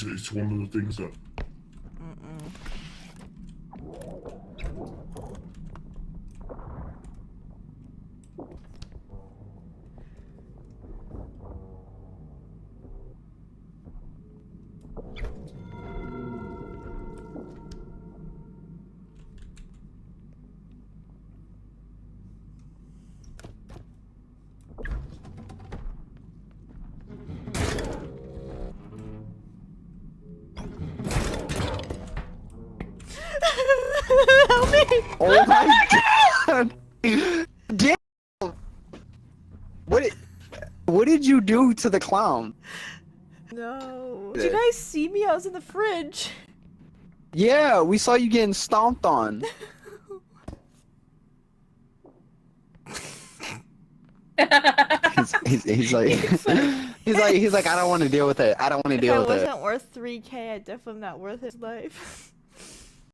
It's one of the things that. Help me! Oh my god! Damn! What did you do to the clown? No. Did you guys see me? I was in the fridge. Yeah, we saw you getting stomped on. he's like, I don't want to deal with it. I don't want to If deal I with it. wasn't worth 3K, I'd definitely not worth his life.